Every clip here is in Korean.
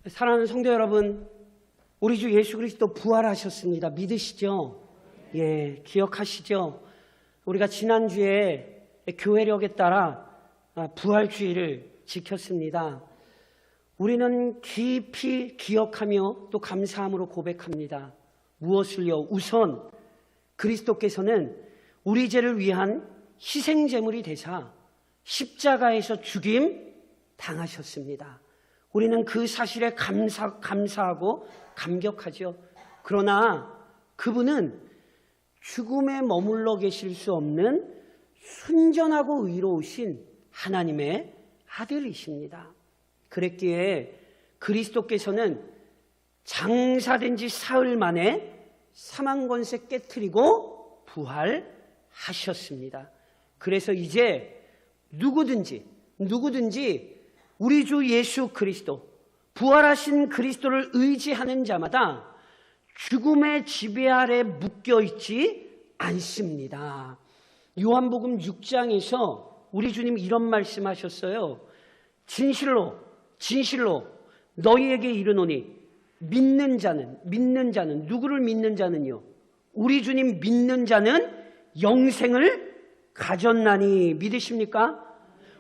사랑하는 성도 여러분, 우리 주 예수 그리스도 부활하셨습니다. 믿으시죠? 예, 기억하시죠? 우리가 지난주에 교회력에 따라 부활주의를 지켰습니다. 우리는 깊이 기억하며 또 감사함으로 고백합니다. 무엇을요? 우선 그리스도께서는 우리 죄를 위한 희생제물이 되사 십자가에서 죽임 당하셨습니다. 우리는 그 사실에 감사하고 감격하죠. 그러나 그분은 죽음에 머물러 계실 수 없는 순전하고 의로우신 하나님의 아들이십니다. 그랬기에 그리스도께서는 장사된 지 사흘 만에 사망권세 깨트리고 부활하셨습니다. 그래서 이제 누구든지 우리 주 예수 그리스도, 부활하신 그리스도를 의지하는 자마다 죽음의 지배 아래 묶여있지 않습니다. 요한복음 6장에서 우리 주님 이런 말씀하셨어요. 진실로 너희에게 이르노니 믿는 자는 누구를 믿는 자는요? 우리 주님 믿는 자는 영생을 가졌나니. 믿으십니까?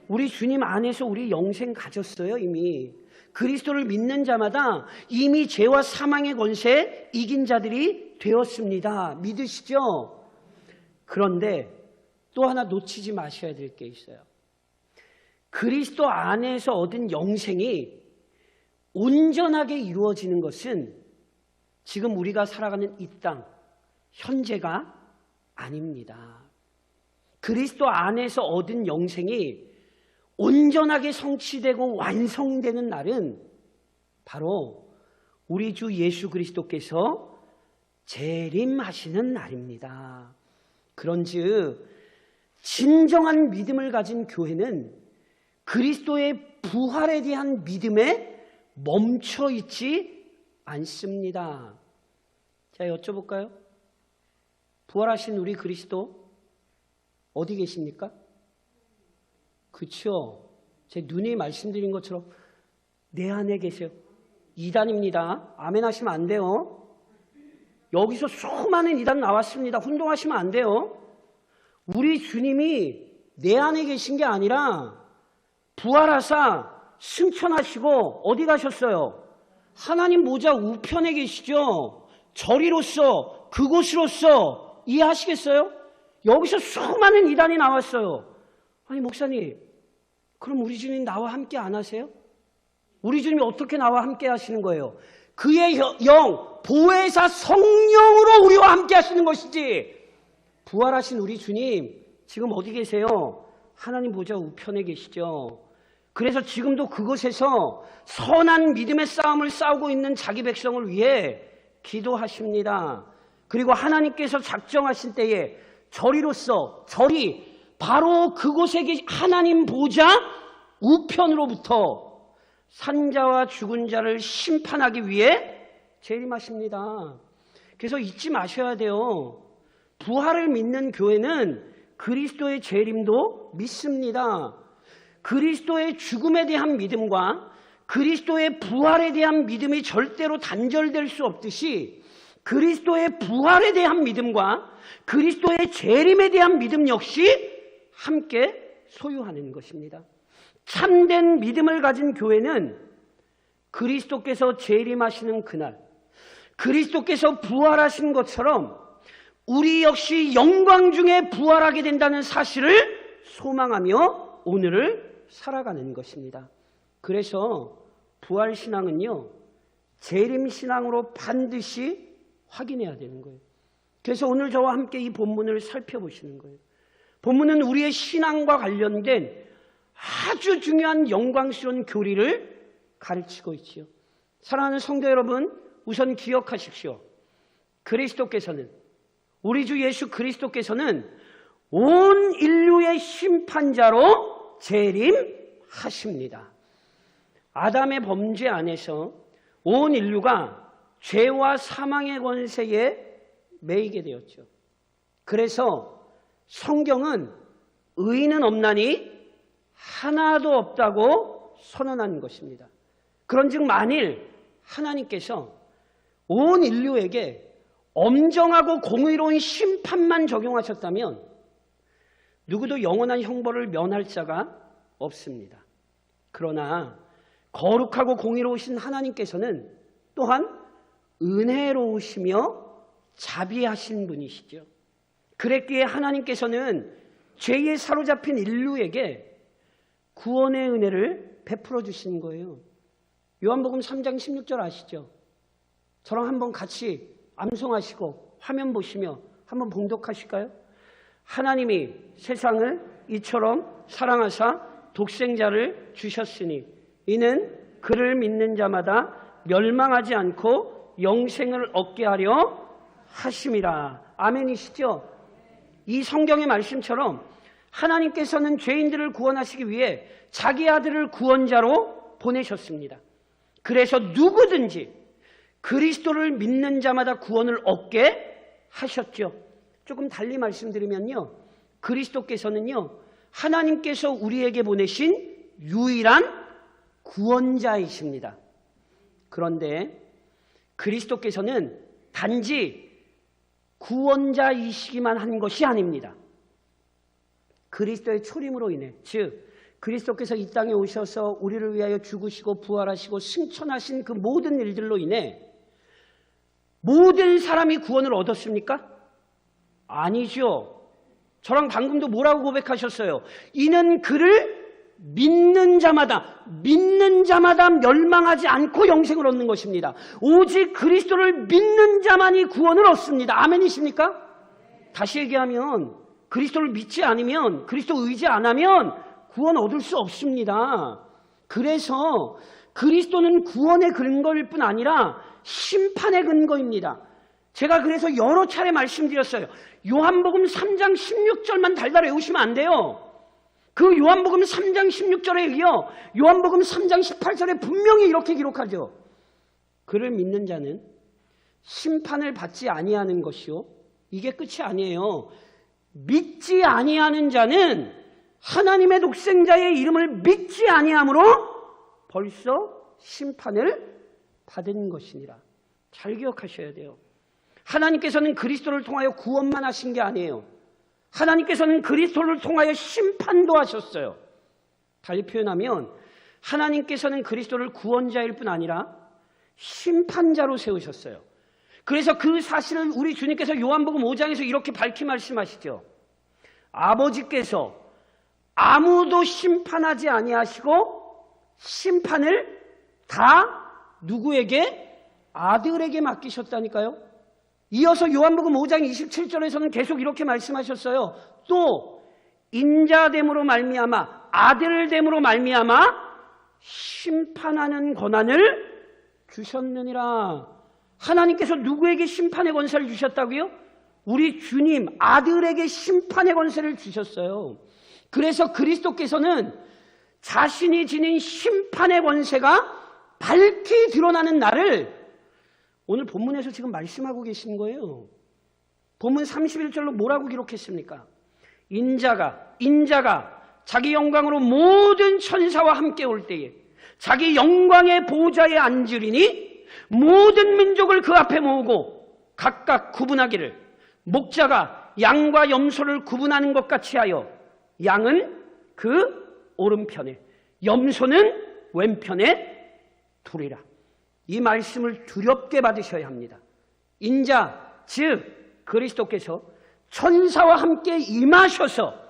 우리 주님 안에서 우리 영생 가졌어요. 이미 그리스도를 믿는 자마다 이미 죄와 사망의 권세 이긴 자들이 되었습니다. 믿으시죠? 그런데 또 하나 놓치지 마셔야 될 게 있어요. 그리스도 안에서 얻은 영생이 온전하게 이루어지는 것은 지금 우리가 살아가는 이 땅, 현재가 아닙니다. 그리스도 안에서 얻은 영생이 온전하게 성취되고 완성되는 날은 바로 우리 주 예수 그리스도께서 재림하시는 날입니다. 그런즉 진정한 믿음을 가진 교회는 그리스도의 부활에 대한 믿음에 멈춰 있지 않습니다. 자, 여쭤볼까요? 부활하신 우리 그리스도 어디 계십니까? 그렇죠? 제 누님이 말씀드린 것처럼 내 안에 계세요. 이단입니다. 아멘 하시면 안 돼요. 여기서 수많은 이단 나왔습니다. 혼동하시면 안 돼요. 우리 주님이 내 안에 계신 게 아니라 부활하사 승천하시고 어디 가셨어요? 하나님 보좌 우편에 계시죠. 저리로서 그곳으로서 이해하시겠어요? 여기서 수많은 이단이 나왔어요. 아니 목사님, 그럼 우리 주님 나와 함께 안 하세요? 우리 주님이 어떻게 나와 함께 하시는 거예요? 그의 영, 보혜사 성령으로 우리와 함께 하시는 것이지. 부활하신 우리 주님 지금 어디 계세요? 하나님 보좌 우편에 계시죠. 그래서 지금도 그곳에서 선한 믿음의 싸움을 싸우고 있는 자기 백성을 위해 기도하십니다. 그리고 하나님께서 작정하신 때에 절이 바로 그곳에 계신 하나님 보좌 우편으로부터 산자와 죽은 자를 심판하기 위해 재림하십니다. 그래서 잊지 마셔야 돼요. 부활을 믿는 교회는 그리스도의 재림도 믿습니다. 그리스도의 죽음에 대한 믿음과 그리스도의 부활에 대한 믿음이 절대로 단절될 수 없듯이 그리스도의 부활에 대한 믿음과 그리스도의 재림에 대한 믿음 역시 함께 소유하는 것입니다. 참된 믿음을 가진 교회는 그리스도께서 재림하시는 그날, 그리스도께서 부활하신 것처럼 우리 역시 영광 중에 부활하게 된다는 사실을 소망하며 오늘을 살아가는 것입니다. 그래서 부활신앙은요, 재림신앙으로 반드시 확인해야 되는 거예요. 그래서 오늘 저와 함께 이 본문을 살펴보시는 거예요. 본문은 우리의 신앙과 관련된 아주 중요한 영광스러운 교리를 가르치고 있지요. 사랑하는 성도 여러분, 우선 기억하십시오. 그리스도께서는, 우리 주 예수 그리스도께서는 온 인류의 심판자로 재림하십니다. 아담의 범죄 안에서 온 인류가 죄와 사망의 권세에 매이게 되었죠. 그래서 성경은 의인은 없나니 하나도 없다고 선언한 것입니다. 그런즉 만일 하나님께서 온 인류에게 엄정하고 공의로운 심판만 적용하셨다면 누구도 영원한 형벌을 면할 자가 없습니다. 그러나 거룩하고 공의로우신 하나님께서는 또한 은혜로우시며 자비하신 분이시죠. 그랬기에 하나님께서는 죄에 사로잡힌 인류에게 구원의 은혜를 베풀어 주신 거예요. 요한복음 3장 16절 아시죠? 저랑 한번 같이 암송하시고 화면 보시며 한번 봉독하실까요? 하나님이 세상을 이처럼 사랑하사 독생자를 주셨으니 이는 그를 믿는 자마다 멸망하지 않고 영생을 얻게 하려 하심이라. 아멘이시죠? 이 성경의 말씀처럼 하나님께서는 죄인들을 구원하시기 위해 자기 아들을 구원자로 보내셨습니다. 그래서 누구든지 그리스도를 믿는 자마다 구원을 얻게 하셨죠. 조금 달리 말씀드리면요, 그리스도께서는요, 하나님께서 우리에게 보내신 유일한 구원자이십니다. 그런데 그리스도께서는 단지 구원자이시기만 한 것이 아닙니다. 그리스도의 초림으로 인해, 즉 그리스도께서 이 땅에 오셔서 우리를 위하여 죽으시고 부활하시고 승천하신 그 모든 일들로 인해 모든 사람이 구원을 얻었습니까? 아니죠. 저랑 방금도 뭐라고 고백하셨어요? 이는 그를 믿는 자마다 멸망하지 않고 영생을 얻는 것입니다. 오직 그리스도를 믿는 자만이 구원을 얻습니다. 아멘이십니까? 다시 얘기하면 그리스도를 믿지 않으면, 그리스도 의지 안 하면 구원 얻을 수 없습니다. 그래서 그리스도는 구원의 근거일 뿐 아니라 심판의 근거입니다. 제가 그래서 여러 차례 말씀드렸어요. 요한복음 3장 16절만 달달 외우시면 안 돼요. 그 요한복음 3장 16절에 이어 요한복음 3장 18절에 분명히 이렇게 기록하죠. 그를 믿는 자는 심판을 받지 아니하는 것이요, 이게 끝이 아니에요. 믿지 아니하는 자는 하나님의 독생자의 이름을 믿지 아니함으로 벌써 심판을 받은 것이니라. 잘 기억하셔야 돼요. 하나님께서는 그리스도를 통하여 구원만 하신 게 아니에요. 하나님께서는 그리스도를 통하여 심판도 하셨어요. 달리 표현하면 하나님께서는 그리스도를 구원자일 뿐 아니라 심판자로 세우셨어요. 그래서 그 사실을 우리 주님께서 요한복음 5장에서 이렇게 밝히 말씀하시죠. 아버지께서 아무도 심판하지 아니하시고 심판을 다 누구에게? 아들에게 맡기셨다니까요. 이어서 요한복음 5장 27절에서는 계속 이렇게 말씀하셨어요. 또 인자됨으로 말미암아, 아들됨으로 말미암아 심판하는 권한을 주셨느니라. 하나님께서 누구에게 심판의 권세를 주셨다고요? 우리 주님 아들에게 심판의 권세를 주셨어요. 그래서 그리스도께서는 자신이 지닌 심판의 권세가 밝히 드러나는 날을 오늘 본문에서 지금 말씀하고 계신 거예요. 본문 31절로 뭐라고 기록했습니까? 인자가 자기 영광으로 모든 천사와 함께 올 때에 자기 영광의 보좌에 앉으리니 모든 민족을 그 앞에 모으고 각각 구분하기를 목자가 양과 염소를 구분하는 것 같이 하여 양은 그 오른편에 염소는 왼편에 두리라. 이 말씀을 두렵게 받으셔야 합니다. 인자, 즉 그리스도께서 천사와 함께 임하셔서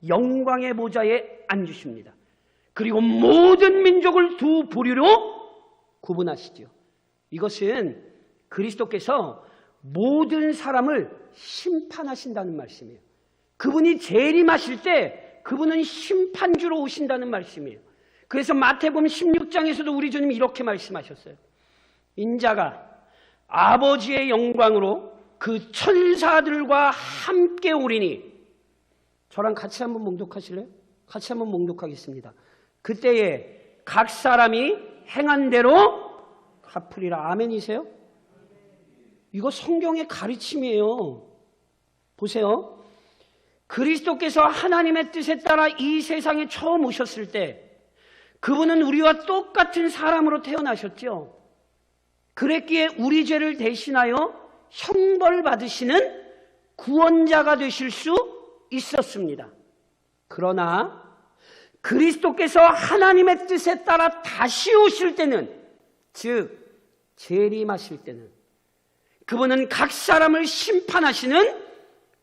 영광의 보좌에 앉으십니다. 그리고 모든 민족을 두 부류로 구분하시죠. 이것은 그리스도께서 모든 사람을 심판하신다는 말씀이에요. 그분이 재림하실 때 그분은 심판주로 오신다는 말씀이에요. 그래서 마태복음 16장에서도 우리 주님이 이렇게 말씀하셨어요. 인자가 아버지의 영광으로 그 천사들과 함께 오리니. 저랑 같이 한번 몽독하실래요? 같이 한번 몽독하겠습니다. 그때에 각 사람이 행한 대로 갚으리라. 아멘이세요? 이거 성경의 가르침이에요. 보세요. 그리스도께서 하나님의 뜻에 따라 이 세상에 처음 오셨을 때 그분은 우리와 똑같은 사람으로 태어나셨죠. 그랬기에 우리 죄를 대신하여 형벌받으시는 구원자가 되실 수 있었습니다. 그러나 그리스도께서 하나님의 뜻에 따라 다시 오실 때는, 즉 재림하실 때는 그분은 각 사람을 심판하시는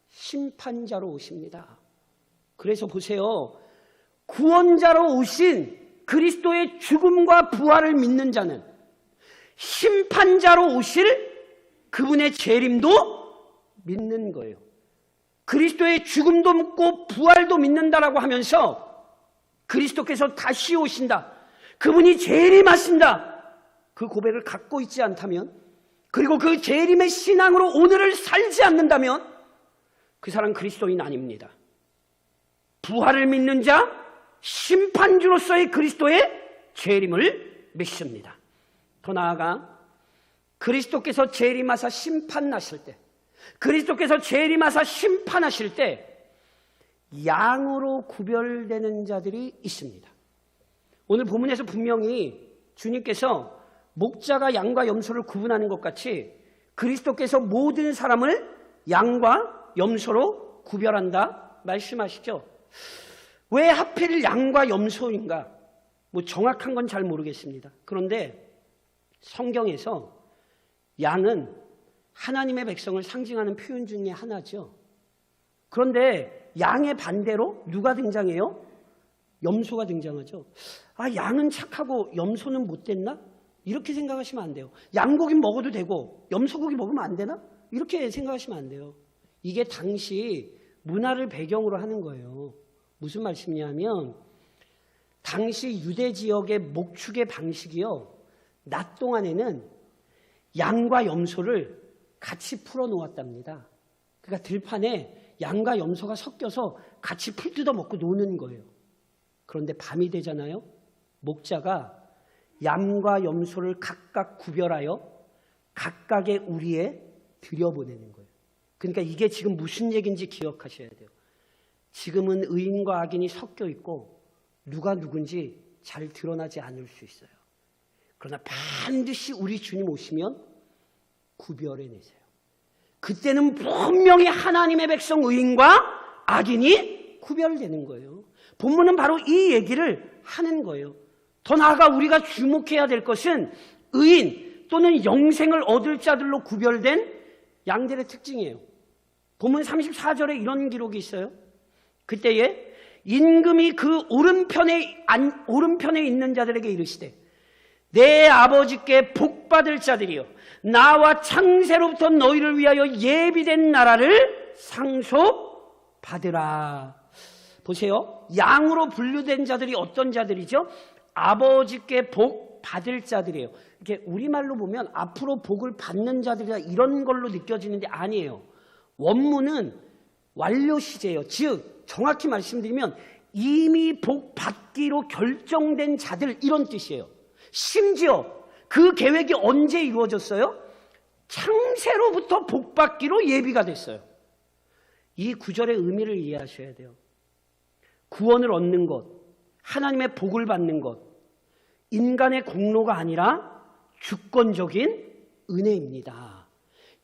심판자로 오십니다. 그래서 보세요. 구원자로 오신 그리스도의 죽음과 부활을 믿는 자는 심판자로 오실 그분의 재림도 믿는 거예요. 그리스도의 죽음도 믿고 부활도 믿는다라고 하면서 그리스도께서 다시 오신다, 그분이 재림하신다, 그 고백을 갖고 있지 않다면, 그리고 그 재림의 신앙으로 오늘을 살지 않는다면 그 사람 그리스도인 아닙니다. 부활을 믿는 자, 심판주로서의 그리스도의 재림을 믿습니다. 더 나아가 그리스도께서 재림하사 심판하실 때, 그리스도께서 재림하사 심판하실 때 양으로 구별되는 자들이 있습니다. 오늘 본문에서 분명히 주님께서 목자가 양과 염소를 구분하는 것 같이 그리스도께서 모든 사람을 양과 염소로 구별한다 말씀하시죠. 왜 하필 양과 염소인가? 정확한 건 잘 모르겠습니다. 그런데 성경에서 양은 하나님의 백성을 상징하는 표현 중에 하나죠. 그런데 양의 반대로 누가 등장해요? 염소가 등장하죠. 양은 착하고 염소는 못됐나? 이렇게 생각하시면 안 돼요. 양고기 먹어도 되고 염소고기 먹으면 안 되나? 이렇게 생각하시면 안 돼요. 이게 당시 문화를 배경으로 하는 거예요. 무슨 말씀이냐면 당시 유대 지역의 목축의 방식이요, 낮 동안에는 양과 염소를 같이 풀어 놓았답니다. 그러니까 들판에 양과 염소가 섞여서 같이 풀 뜯어 먹고 노는 거예요. 그런데 밤이 되잖아요. 목자가 양과 염소를 각각 구별하여 각각의 우리에 들여보내는 거예요. 그러니까 이게 지금 무슨 얘기인지 기억하셔야 돼요. 지금은 의인과 악인이 섞여 있고 누가 누군지 잘 드러나지 않을 수 있어요. 그러나 반드시 우리 주님 오시면 구별해내세요. 그때는 분명히 하나님의 백성 의인과 악인이 구별되는 거예요. 본문은 바로 이 얘기를 하는 거예요. 더 나아가 우리가 주목해야 될 것은 의인 또는 영생을 얻을 자들로 구별된 양들의 특징이에요. 본문 34절에 이런 기록이 있어요. 그때에 임금이 그 오른편에 있는 자들에게 이르시되 내 아버지께 복받을 자들이여 나와 창세로부터 너희를 위하여 예비된 나라를 상속받으라. 보세요. 양으로 분류된 자들이 어떤 자들이죠? 아버지께 복 받을 자들이에요. 이렇게 우리말로 보면 앞으로 복을 받는 자들이다 이런 걸로 느껴지는데 아니에요. 원문은 완료 시제예요. 즉 정확히 말씀드리면 이미 복 받기로 결정된 자들 이런 뜻이에요. 심지어 그 계획이 언제 이루어졌어요? 창세로부터 복 받기로 예비가 됐어요. 이 구절의 의미를 이해하셔야 돼요. 구원을 얻는 것, 하나님의 복을 받는 것, 인간의 공로가 아니라 주권적인 은혜입니다.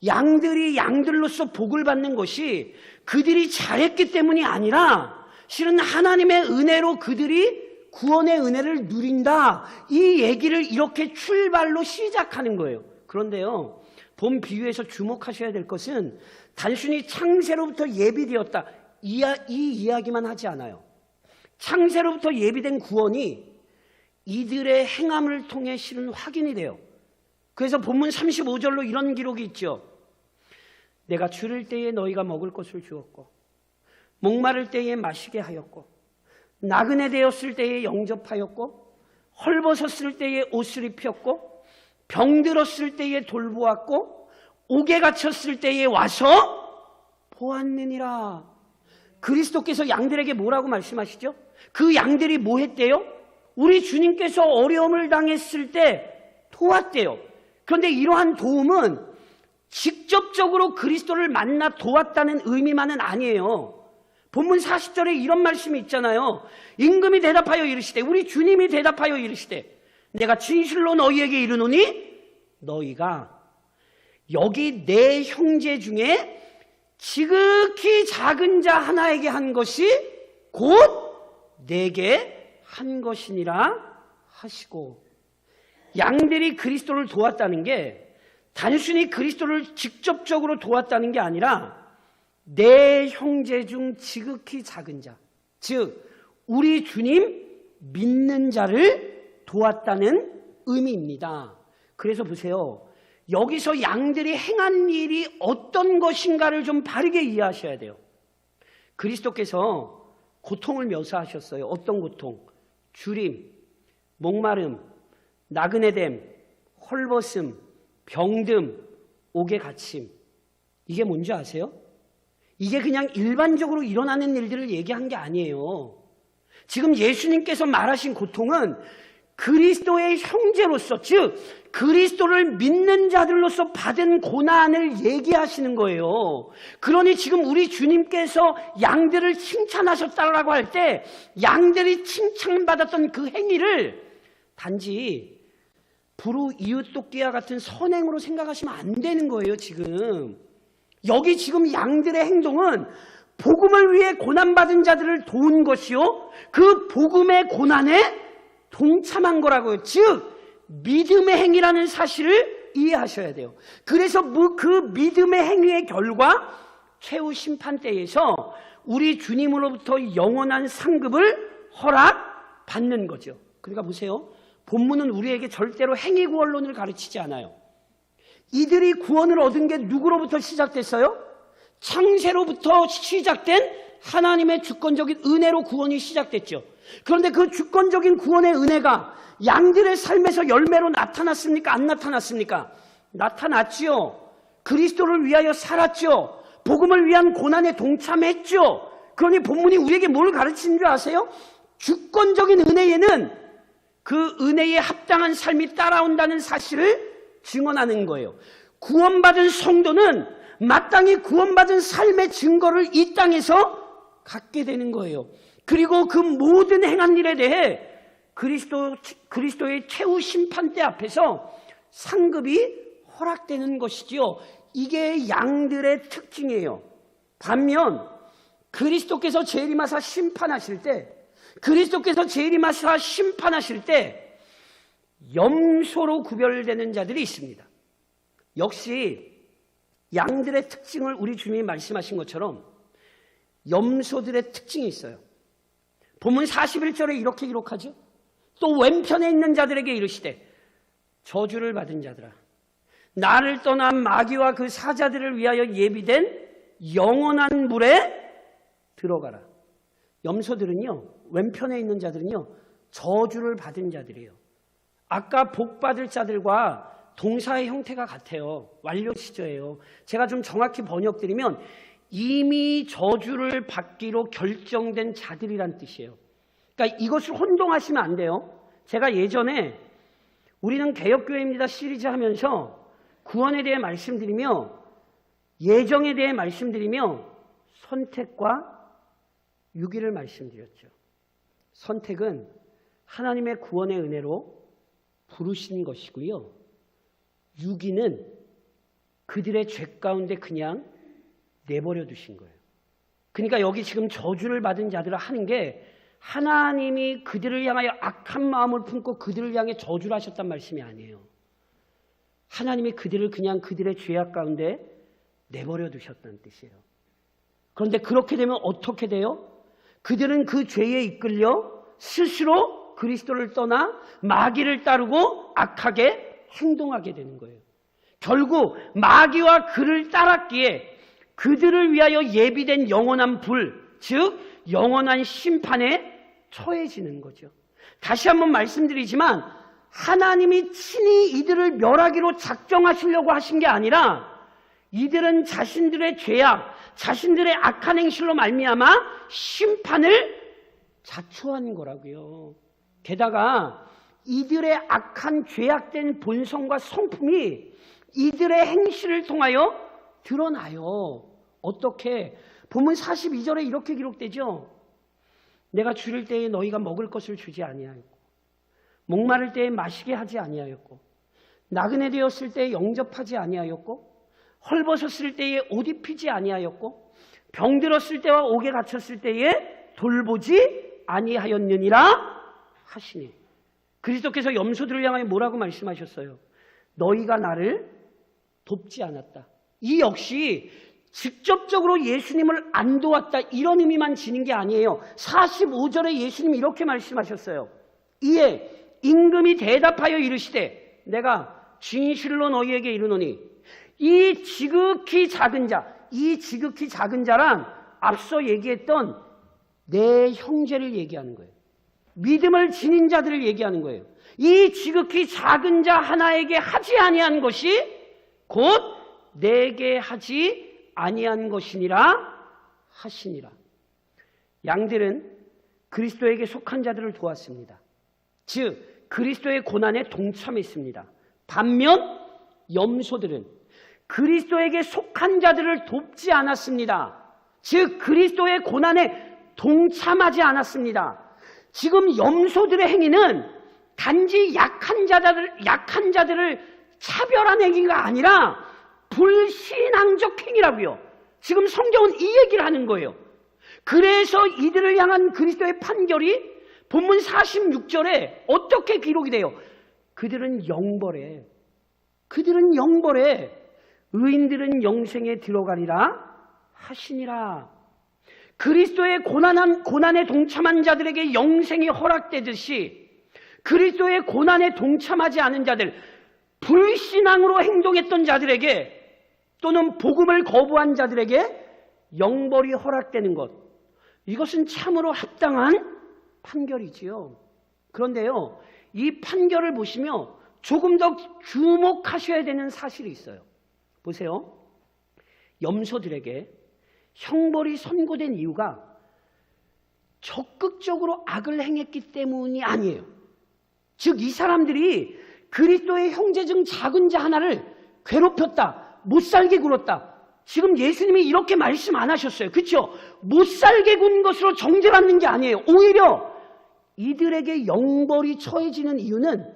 양들이 양들로서 복을 받는 것이 그들이 잘했기 때문이 아니라 실은 하나님의 은혜로 그들이 구원의 은혜를 누린다. 이 얘기를 이렇게 출발로 시작하는 거예요. 그런데요, 본 비유에서 주목하셔야 될 것은 단순히 창세로부터 예비되었다. 이 이야기만 하지 않아요. 창세로부터 예비된 구원이 이들의 행함을 통해 실은 확인이 돼요. 그래서 본문 35절로 이런 기록이 있죠. 내가 줄일 때에 너희가 먹을 것을 주었고 목마를 때에 마시게 하였고 나그네 되었을 때에 영접하였고 헐벗었을 때에 옷을 입혔고 병들었을 때에 돌보았고 옥에 갇혔을 때에 와서 보았느니라. 그리스도께서 양들에게 뭐라고 말씀하시죠? 그 양들이 뭐 했대요? 우리 주님께서 어려움을 당했을 때 도왔대요. 그런데 이러한 도움은 직접적으로 그리스도를 만나 도왔다는 의미만은 아니에요. 본문 40절에 이런 말씀이 있잖아요. 임금이 대답하여 이르시되, 우리 주님이 대답하여 이르시되 내가 진실로 너희에게 이르노니 너희가 여기 내 형제 중에 지극히 작은 자 하나에게 한 것이 곧 내게 한 것이니라 하시고, 양들이 그리스도를 도왔다는 게 단순히 그리스도를 직접적으로 도왔다는 게 아니라 내 형제 중 지극히 작은 자, 즉 우리 주님 믿는 자를 도왔다는 의미입니다. 그래서 보세요. 여기서 양들이 행한 일이 어떤 것인가를 좀 바르게 이해하셔야 돼요. 그리스도께서 고통을 묘사하셨어요. 어떤 고통? 주림, 목마름, 나그네됨, 헐벗음, 병듦, 옥에 갇힘. 이게 뭔지 아세요? 이게 그냥 일반적으로 일어나는 일들을 얘기한 게 아니에요. 지금 예수님께서 말하신 고통은 그리스도의 형제로서, 즉 그리스도를 믿는 자들로서 받은 고난을 얘기하시는 거예요. 그러니 지금 우리 주님께서 양들을 칭찬하셨다라고 할 때 양들이 칭찬받았던 그 행위를 단지 불우 이웃돕기와 같은 선행으로 생각하시면 안 되는 거예요. 지금 여기 지금 양들의 행동은 복음을 위해 고난받은 자들을 도운 것이요, 그 복음의 고난에 동참한 거라고요. 즉 믿음의 행위라는 사실을 이해하셔야 돼요. 그래서 그 믿음의 행위의 결과 최후 심판대에서 우리 주님으로부터 영원한 상급을 허락받는 거죠. 그러니까 보세요. 본문은 우리에게 절대로 행위구원론을 가르치지 않아요. 이들이 구원을 얻은 게 누구로부터 시작됐어요? 창세로부터 시작된 하나님의 주권적인 은혜로 구원이 시작됐죠. 그런데 그 주권적인 구원의 은혜가 양들의 삶에서 열매로 나타났습니까? 안 나타났습니까? 나타났지요. 그리스도를 위하여 살았죠. 복음을 위한 고난에 동참했죠. 그러니 본문이 우리에게 뭘 가르치는 줄 아세요? 주권적인 은혜에는 그 은혜에 합당한 삶이 따라온다는 사실을 증언하는 거예요. 구원받은 성도는 마땅히 구원받은 삶의 증거를 이 땅에서 갖게 되는 거예요. 그리고 그 모든 행한 일에 대해 그리스도의 최후 심판대 앞에서 상급이 허락되는 것이지요. 이게 양들의 특징이에요. 반면 그리스도께서 재림하사 심판하실 때 염소로 구별되는 자들이 있습니다. 역시 양들의 특징을 우리 주님이 말씀하신 것처럼 염소들의 특징이 있어요. 본문 41절에 이렇게 기록하죠. 또 왼편에 있는 자들에게 이르시되 저주를 받은 자들아, 나를 떠난 마귀와 그 사자들을 위하여 예비된 영원한 물에 들어가라. 염소들은요, 왼편에 있는 자들은요, 저주를 받은 자들이에요. 아까 복 받을 자들과 동사의 형태가 같아요. 완료 시제예요. 제가 좀 정확히 번역드리면 이미 저주를 받기로 결정된 자들이란 뜻이에요. 그러니까 이것을 혼동하시면 안 돼요. 제가 예전에 우리는 개혁교회입니다 시리즈 하면서 구원에 대해 말씀드리며 예정에 대해 말씀드리며 선택과 유기를 말씀드렸죠. 선택은 하나님의 구원의 은혜로 부르신 것이고요. 유기는 그들의 죄 가운데 그냥 내버려 두신 거예요. 그러니까 여기 지금 저주를 받은 자들을 하는 게 하나님이 그들을 향하여 악한 마음을 품고 그들을 향해 저주를 하셨단 말씀이 아니에요. 하나님이 그들을 그냥 그들의 죄악 가운데 내버려 두셨다는 뜻이에요. 그런데 그렇게 되면 어떻게 돼요? 그들은 그 죄에 이끌려 스스로 그리스도를 떠나 마귀를 따르고 악하게 행동하게 되는 거예요. 결국 마귀와 그를 따랐기에 그들을 위하여 예비된 영원한 불, 즉 영원한 심판에 처해지는 거죠. 다시 한번 말씀드리지만 하나님이 친히 이들을 멸하기로 작정하시려고 하신 게 아니라 이들은 자신들의 죄악, 자신들의 악한 행실로 말미암아 심판을 자초한 거라고요. 게다가 이들의 악한 죄악된 본성과 성품이 이들의 행실을 통하여 드러나요. 어떻게? 본문 42절에 이렇게 기록되죠. 내가 줄일 때에 너희가 먹을 것을 주지 아니하였고 목마를 때에 마시게 하지 아니하였고 나그네 되었을 때에 영접하지 아니하였고 헐벗었을 때에 옷 입히지 아니하였고 병들었을 때와 옥에 갇혔을 때에 돌보지 아니하였느니라 하시니. 그리스도께서 염소들을 향하여 뭐라고 말씀하셨어요? 너희가 나를 돕지 않았다. 이 역시 직접적으로 예수님을 안 도왔다 이런 의미만 지닌 게 아니에요. 45절에 예수님이 이렇게 말씀하셨어요. 이에 임금이 대답하여 이르시되 내가 진실로 너희에게 이르노니 이 지극히 작은 자, 이 지극히 작은 자란 앞서 얘기했던 내 형제를 얘기하는 거예요. 믿음을 지닌 자들을 얘기하는 거예요. 이 지극히 작은 자 하나에게 하지 아니한 것이 곧 내게 하지 아니한 것이니라 하시니라. 양들은 그리스도에게 속한 자들을 도왔습니다. 즉 그리스도의 고난에 동참했습니다. 반면 염소들은 그리스도에게 속한 자들을 돕지 않았습니다. 즉 그리스도의 고난에 동참하지 않았습니다. 지금 염소들의 행위는 단지 약한 자들을 차별한 행위가 아니라 불신앙적 행위라고요. 지금 성경은 이 얘기를 하는 거예요. 그래서 이들을 향한 그리스도의 판결이 본문 46절에 어떻게 기록이 돼요? 그들은 영벌에 의인들은 영생에 들어가리라 하시니라. 그리스도의 고난에 동참한 자들에게 영생이 허락되듯이 그리스도의 고난에 동참하지 않은 자들, 불신앙으로 행동했던 자들에게 또는 복음을 거부한 자들에게 영벌이 허락되는 것, 이것은 참으로 합당한 판결이지요. 그런데요, 이 판결을 보시며 조금 더 주목하셔야 되는 사실이 있어요. 보세요. 염소들에게 형벌이 선고된 이유가 적극적으로 악을 행했기 때문이 아니에요. 즉 이 사람들이 그리스도의 형제 중 작은 자 하나를 괴롭혔다, 못살게 굴었다. 지금 예수님이 이렇게 말씀 안 하셨어요. 그렇죠? 못살게 군 것으로 정죄받는 게 아니에요. 오히려 이들에게 영벌이 처해지는 이유는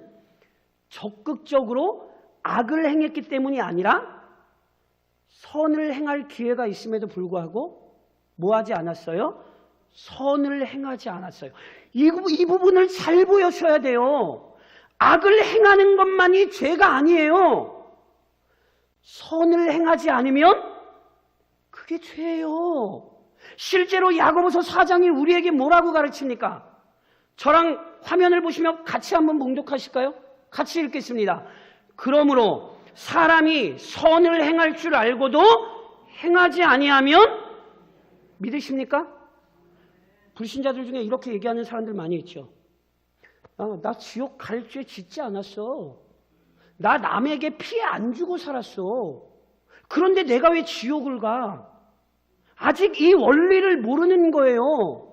적극적으로 악을 행했기 때문이 아니라 선을 행할 기회가 있음에도 불구하고 뭐 하지 않았어요? 선을 행하지 않았어요. 이 부분을 잘 보여줘야 돼요. 악을 행하는 것만이 죄가 아니에요. 선을 행하지 않으면 그게 죄예요. 실제로 야고보서 4장이 우리에게 뭐라고 가르칩니까? 저랑 화면을 보시면 같이 한번 묵독하실까요? 같이 읽겠습니다. 그러므로 사람이 선을 행할 줄 알고도 행하지 아니하면 믿으십니까? 불신자들 중에 이렇게 얘기하는 사람들 많이 있죠. 나 지옥 갈 죄 짓지 않았어. 나 남에게 피해 안 주고 살았어. 그런데 내가 왜 지옥을 가? 아직 이 원리를 모르는 거예요.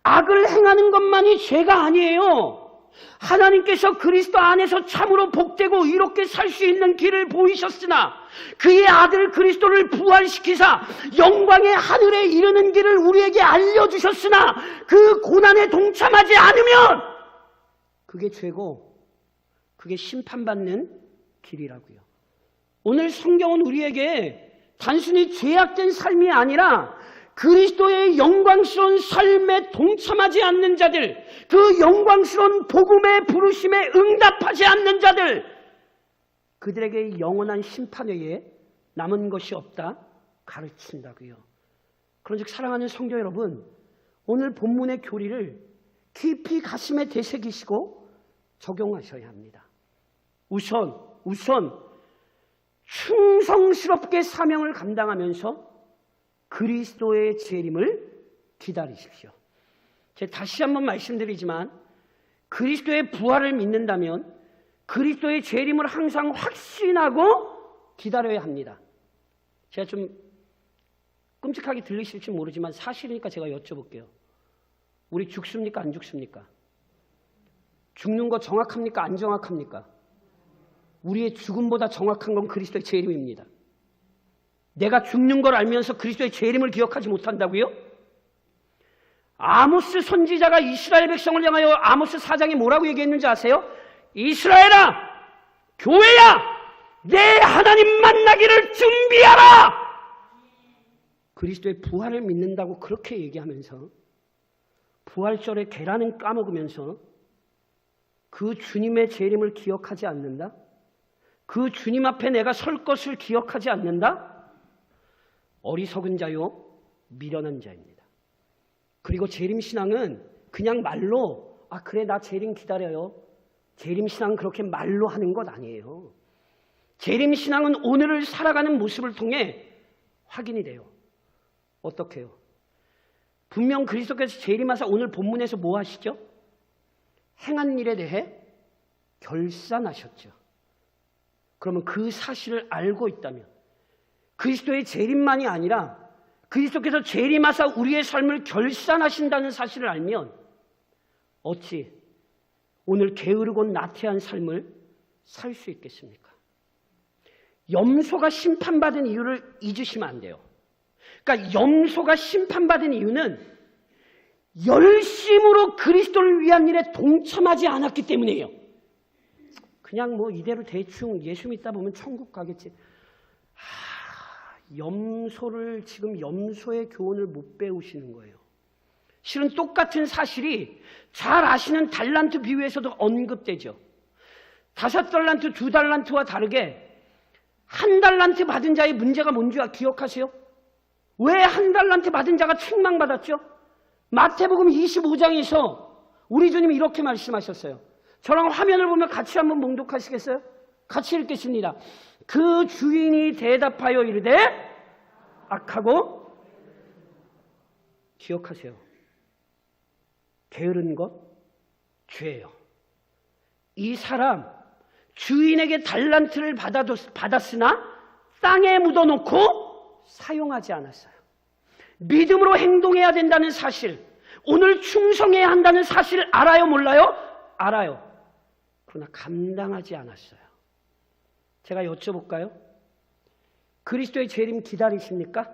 악을 행하는 것만이 죄가 아니에요. 하나님께서 그리스도 안에서 참으로 복되고 이롭게 살 수 있는 길을 보이셨으나 그의 아들 그리스도를 부활시키사 영광의 하늘에 이르는 길을 우리에게 알려주셨으나 그 고난에 동참하지 않으면 그게 죄고 그게 심판받는 길이라고요. 오늘 성경은 우리에게 단순히 죄악된 삶이 아니라 그리스도의 영광스러운 삶에 동참하지 않는 자들, 그 영광스러운 복음의 부르심에 응답하지 않는 자들, 그들에게 영원한 심판 외에 남은 것이 없다 가르친다고요. 그런즉 사랑하는 성도 여러분, 오늘 본문의 교리를 깊이 가슴에 되새기시고 적용하셔야 합니다. 우선 충성스럽게 사명을 감당하면서 그리스도의 재림을 기다리십시오. 제가 다시 한번 말씀드리지만 그리스도의 부활을 믿는다면 그리스도의 재림을 항상 확신하고 기다려야 합니다. 제가 좀 끔찍하게 들리실지 모르지만 사실이니까 제가 여쭤볼게요. 우리 죽습니까? 안 죽습니까? 죽는 거 정확합니까? 안 정확합니까? 우리의 죽음보다 정확한 건 그리스도의 재림입니다. 내가 죽는 걸 알면서 그리스도의 재림을 기억하지 못한다고요? 아모스 선지자가 이스라엘 백성을 향하여 아모스 4장에 뭐라고 얘기했는지 아세요? 이스라엘아! 교회야, 내 하나님 만나기를 준비하라! 그리스도의 부활을 믿는다고 그렇게 얘기하면서 부활절에 계란은 까먹으면서 그 주님의 재림을 기억하지 않는다? 그 주님 앞에 내가 설 것을 기억하지 않는다? 어리석은 자요, 미련한 자입니다. 그리고 재림신앙은 그냥 말로 그래 나 재림 기다려요. 재림신앙은 그렇게 말로 하는 것 아니에요. 재림신앙은 오늘을 살아가는 모습을 통해 확인이 돼요. 어떻게 해요? 분명 그리스도께서 재림하사 오늘 본문에서 뭐 하시죠? 행한 일에 대해 결산하셨죠. 그러면 그 사실을 알고 있다면 그리스도의 재림만이 아니라 그리스도께서 재림하사 우리의 삶을 결산하신다는 사실을 알면 어찌 오늘 게으르고 나태한 삶을 살 수 있겠습니까? 염소가 심판받은 이유를 잊으시면 안 돼요. 그러니까 염소가 심판받은 이유는 열심으로 그리스도를 위한 일에 동참하지 않았기 때문이에요. 그냥 뭐 이대로 대충 예수 믿다 보면 천국 가겠지. 염소를 지금 염소의 교훈을 못 배우시는 거예요. 실은 똑같은 사실이 잘 아시는 달란트 비유에서도 언급되죠. 5달란트, 2달란트와 다르게 1달란트 받은 자의 문제가 뭔지 기억하세요? 왜 1달란트 받은 자가 책망받았죠? 마태복음 25장에서 우리 주님이 이렇게 말씀하셨어요. 저랑 화면을 보면 같이 한번 봉독하시겠어요? 같이 읽겠습니다. 그 주인이 대답하여 이르되 악하고 기억하세요. 게으른 것 죄예요. 이 사람 주인에게 달란트를 받았으나 땅에 묻어놓고 사용하지 않았어요. 믿음으로 행동해야 된다는 사실, 오늘 충성해야 한다는 사실을 알아요, 몰라요? 알아요. 그러나 감당하지 않았어요. 제가 여쭤볼까요? 그리스도의 재림 기다리십니까?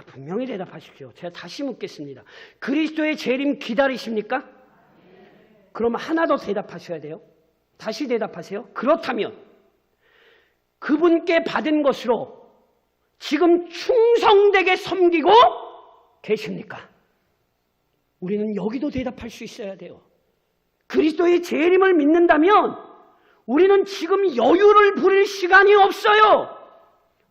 분명히 대답하십시오. 제가 다시 묻겠습니다. 그리스도의 재림 기다리십니까? 그럼 하나 더 대답하셔야 돼요. 다시 대답하세요. 그렇다면 그분께 받은 것으로 지금 충성되게 섬기고 계십니까? 우리는 여기도 대답할 수 있어야 돼요. 그리스도의 재림을 믿는다면 우리는 지금 여유를 부릴 시간이 없어요.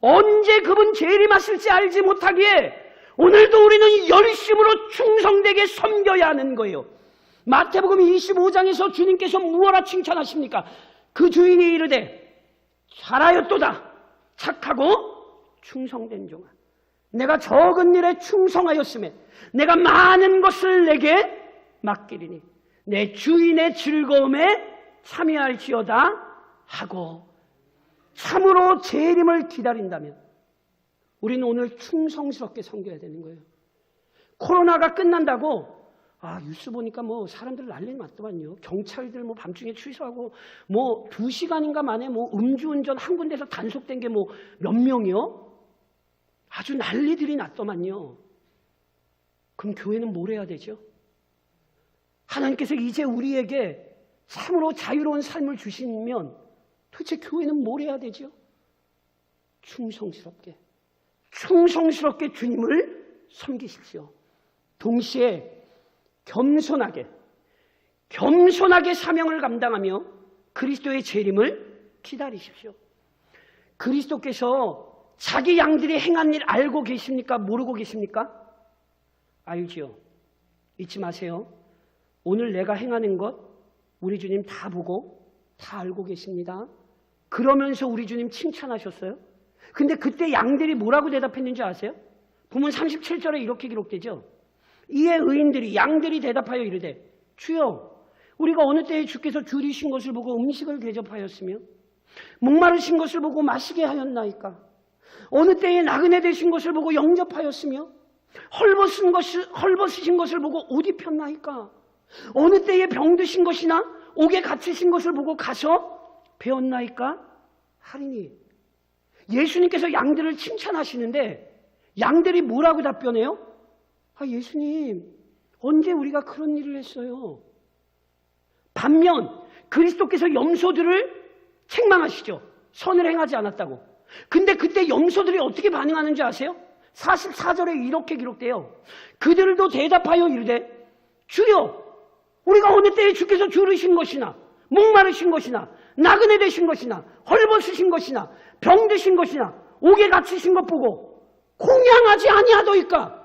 언제 그분 재림하실지 알지 못하기에 오늘도 우리는 열심으로 충성되게 섬겨야 하는 거예요. 마태복음 25장에서 주님께서 무엇라 칭찬하십니까? 그 주인이 이르되 잘하였도다. 착하고 충성된 종아. 내가 적은 일에 충성하였음에 내가 많은 것을 내게 맡기리니 내 주인의 즐거움에 참여할지어다 하고 참으로 재림을 기다린다면 우리는 오늘 충성스럽게 섬겨야 되는 거예요. 코로나가 끝난다고 뉴스 보니까 뭐 사람들 난리 났더만요. 경찰들 뭐 밤중에 취소하고 뭐 2시간인가 만에 뭐 음주운전 한 군데서 단속된 게 뭐 몇 명이요? 아주 난리들이 났더만요. 그럼 교회는 뭘 해야 되죠? 하나님께서 이제 우리에게 참으로 자유로운 삶을 주시면 도대체 교회는 뭘 해야 되죠? 충성스럽게 주님을 섬기십시오. 동시에 겸손하게 사명을 감당하며 그리스도의 재림을 기다리십시오. 그리스도께서 자기 양들이 행한 일 알고 계십니까? 모르고 계십니까? 알지요. 잊지 마세요. 오늘 내가 행하는 것 우리 주님 다 보고 다 알고 계십니다. 그러면서 우리 주님 칭찬하셨어요. 근데 그때 양들이 뭐라고 대답했는지 아세요? 본문 37절에 이렇게 기록되죠. 이에 의인들이 양들이 대답하여 이르되 주여 우리가 어느 때에 주께서 줄이신 것을 보고 음식을 대접하였으며 목마르신 것을 보고 마시게 하였나이까? 어느 때에 나그네 되신 것을 보고 영접하였으며 헐벗으신 것을 보고 옷 입혔나이까? 어느 때에 병드신 것이나 옥에 갇히신 것을 보고 가서 배웠나이까? 하리니. 예수님께서 양들을 칭찬하시는데 양들이 뭐라고 답변해요? 예수님, 언제 우리가 그런 일을 했어요? 반면 그리스도께서 염소들을 책망하시죠. 선을 행하지 않았다고. 근데 그때 염소들이 어떻게 반응하는지 아세요? 44절에 이렇게 기록돼요. 그들도 대답하여 이르되 주여 우리가 어느 때에 주께서 줄으신 것이나 목마르신 것이나 나그네 되신 것이나 헐벗으신 것이나 병드신 것이나 옥에 갇히신 것 보고 공양하지 아니하더이까.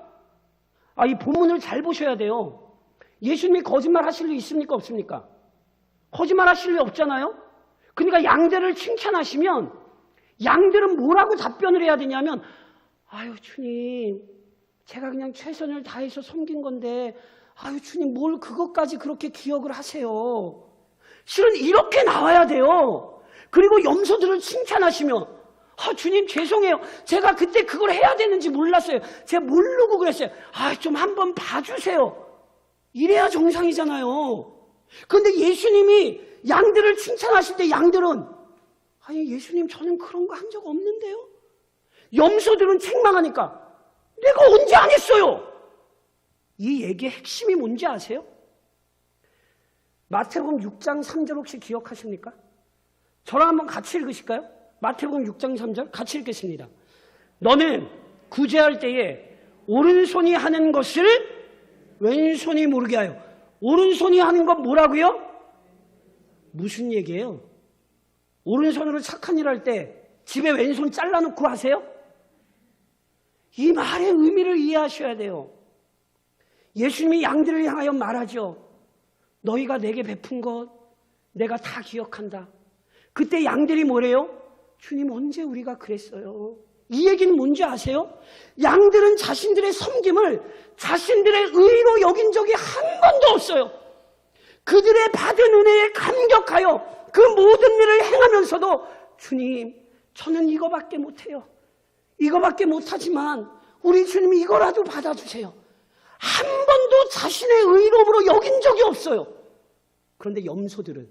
이 본문을 잘 보셔야 돼요. 예수님이 거짓말 하실 리 있습니까 없습니까? 거짓말 하실 리 없잖아요. 그러니까 양들을 칭찬하시면 양들은 뭐라고 답변을 해야 되냐면 아유 주님 제가 그냥 최선을 다해서 섬긴 건데 아유 주님 뭘 그것까지 그렇게 기억을 하세요. 실은 이렇게 나와야 돼요. 그리고 염소들을 칭찬하시며 주님 죄송해요. 제가 그때 그걸 해야 되는지 몰랐어요. 제가 모르고 그랬어요. 좀 한번 봐주세요. 이래야 정상이잖아요. 그런데 예수님이 양들을 칭찬하실 때 양들은 아니 예수님 저는 그런 거 한 적 없는데요. 염소들은 책망하니까 내가 언제 안 했어요. 이 얘기의 핵심이 뭔지 아세요? 마태복음 6장 3절 혹시 기억하십니까? 저랑 한번 같이 읽으실까요? 마태복음 6장 3절 같이 읽겠습니다. 너는 구제할 때에 오른손이 하는 것을 왼손이 모르게 하여. 오른손이 하는 건 뭐라고요? 무슨 얘기예요? 오른손으로 착한 일 할 때 집에 왼손 잘라놓고 하세요? 이 말의 의미를 이해하셔야 돼요. 예수님이 양들을 향하여 말하죠. 너희가 내게 베푼 것 내가 다 기억한다. 그때 양들이 뭐래요? 주님 언제 우리가 그랬어요? 이 얘기는 뭔지 아세요? 양들은 자신들의 섬김을 자신들의 의로 여긴 적이 한 번도 없어요. 그들의 받은 은혜에 감격하여 그 모든 일을 행하면서도 주님 저는 이거밖에 못해요. 이거밖에 못하지만 우리 주님이 이거라도 받아주세요. 한 번도 자신의 의로움으로 여긴 적이 없어요. 그런데 염소들은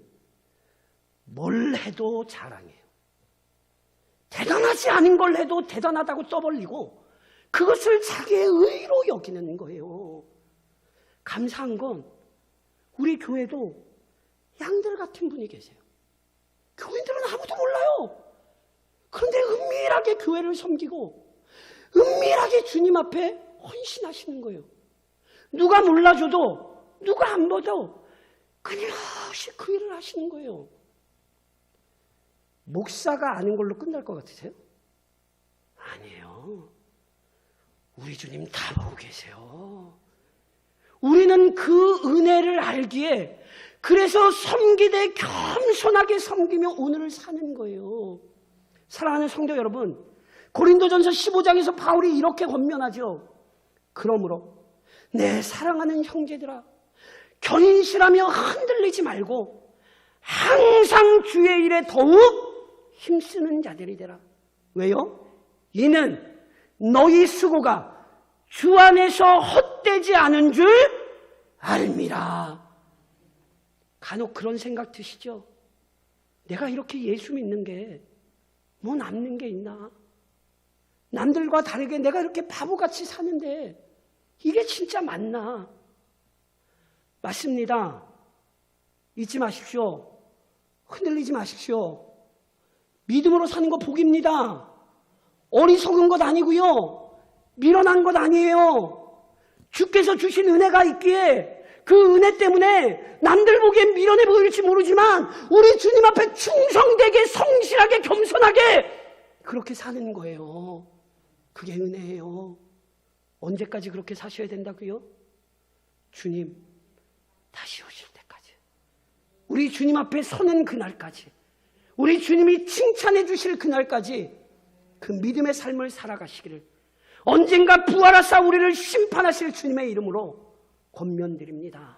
뭘 해도 자랑해요. 대단하지 않은 걸 해도 대단하다고 떠벌리고 그것을 자기의 의로 여기는 거예요. 감사한 건 우리 교회도 양들 같은 분이 계세요. 교인들은 아무도 몰라요. 그런데 은밀하게 교회를 섬기고 은밀하게 주님 앞에 헌신하시는 거예요. 누가 몰라줘도 누가 안 봐도 끊임없이 그 일을 하시는 거예요. 목사가 아는 걸로 끝날 것 같으세요? 아니에요. 우리 주님 다 보고 계세요. 우리는 그 은혜를 알기에 그래서 섬기되 겸손하게 섬기며 오늘을 사는 거예요. 사랑하는 성도 여러분, 고린도전서 15장에서 바울이 이렇게 권면하죠. 그러므로 내 사랑하는 형제들아 견실하며 흔들리지 말고 항상 주의 일에 더욱 힘쓰는 자들이 되라. 왜요? 이는 너희 수고가 주 안에서 헛되지 않은 줄 알미라. 간혹 그런 생각 드시죠? 내가 이렇게 예수 믿는 게 뭐 남는 게 있나? 남들과 다르게 내가 이렇게 바보같이 사는데 이게 진짜 맞나? 맞습니다. 잊지 마십시오. 흔들리지 마십시오. 믿음으로 사는 거 복입니다. 어리석은 것 아니고요. 밀어난 것 아니에요. 주께서 주신 은혜가 있기에 그 은혜 때문에 남들 보기엔 미련해 보일지 모르지만 우리 주님 앞에 충성되게 성실하게 겸손하게 그렇게 사는 거예요. 그게 은혜예요. 언제까지 그렇게 사셔야 된다고요? 주님 다시 오실 때까지, 우리 주님 앞에 서는 그날까지, 우리 주님이 칭찬해 주실 그날까지 그 믿음의 삶을 살아가시기를 언젠가 부활하사 우리를 심판하실 주님의 이름으로 권면드립니다.